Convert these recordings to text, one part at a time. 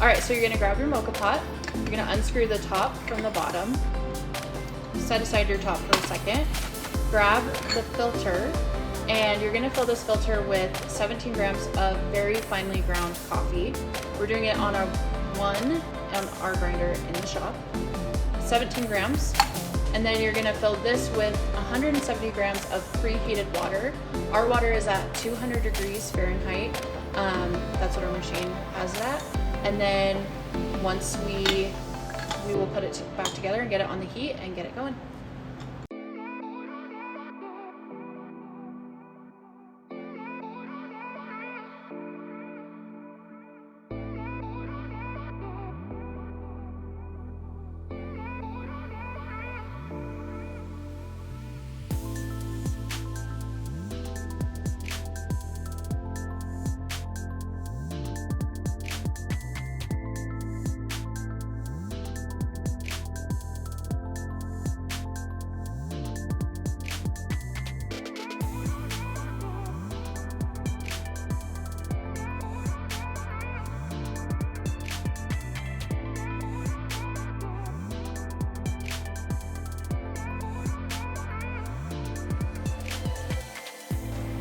All right, so you're gonna grab your Moka Pot. You're gonna unscrew the top from the bottom. Set aside your top for a second. Grab the filter, and you're gonna fill this filter with 17 grams of very finely ground coffee. We're doing it on our grinder in the shop. 17 grams. And then you're gonna fill this with 170 grams of preheated water. Our water is at 200 degrees Fahrenheit. That's what our machine has that. And then once we will put it back together and get it on the heat and get it going.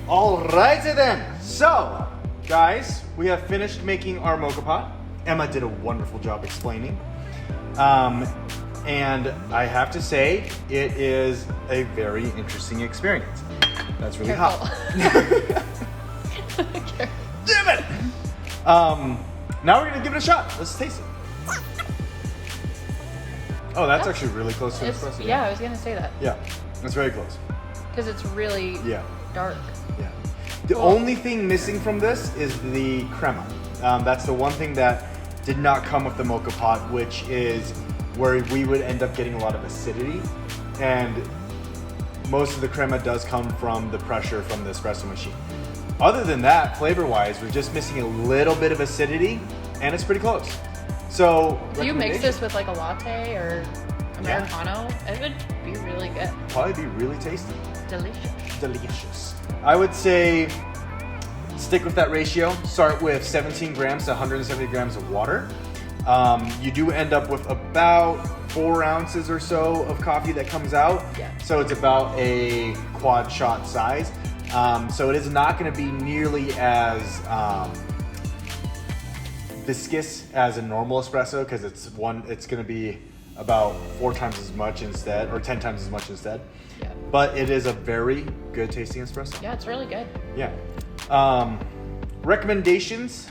Alrighty then. So, guys, we have finished making our Moka Pot. Emma did a wonderful job explaining. And I have to say, it is a very interesting experience. That's really hot. Damn it! Now we're gonna give it a shot. Let's taste it. Oh, that's actually really close to espresso. Yeah, I was gonna say that. Yeah, that's very close. Because it's really dark. Yeah. The only thing missing from this is the crema. That's the one thing that did not come with the Moka Pot, which is where we would end up getting a lot of acidity. And most of the crema does come from the pressure from the espresso machine. Other than that, flavor-wise, we're just missing a little bit of acidity, and it's pretty close. So, do you mix this with like a latte or Americano? Yeah. It would be really good. Probably be really tasty. Delicious. I would say stick with that ratio. Start with 17 grams to 170 grams of water. You do end up with about 4 ounces or so of coffee that comes out. Yeah. So it's about a quad shot size. So it is not going to be nearly as viscous as a normal espresso, because it's going to be about 4 times as much instead, or 10 times as much instead. Yeah. But it is a very good tasting espresso. Yeah, it's really good. Yeah. Recommendations?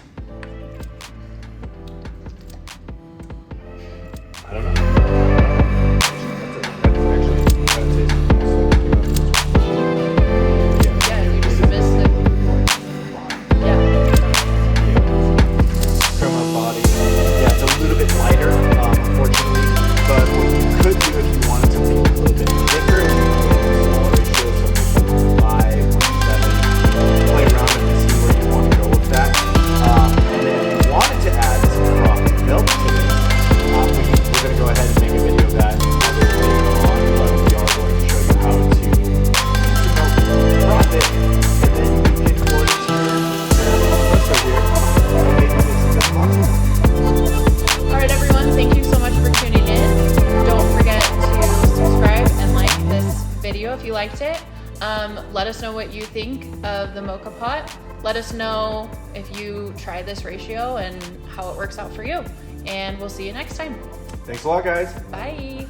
I don't know. Yeah, you just miss the Crema body. Yeah, it's a little bit lighter, unfortunately. But what you could do if you wanted to make it a little bit thicker, is you could go with a smaller ratio, so 5 or 7. Play around and see where you want to go with that. And then if you wanted to add some raw milk to this, we're going to go ahead and make a video of that later on, but we are going to show you how to froth it, and then you can pour it into your espresso here and make it as good as possible. All right, everyone, thank you so much for tuning in. Don't forget to subscribe and like this video if you liked it. Let us know what you think of the Moka Pot. Let us know if you try this ratio and how it works out for you. And we'll see you next time. Thanks a lot, guys. Bye.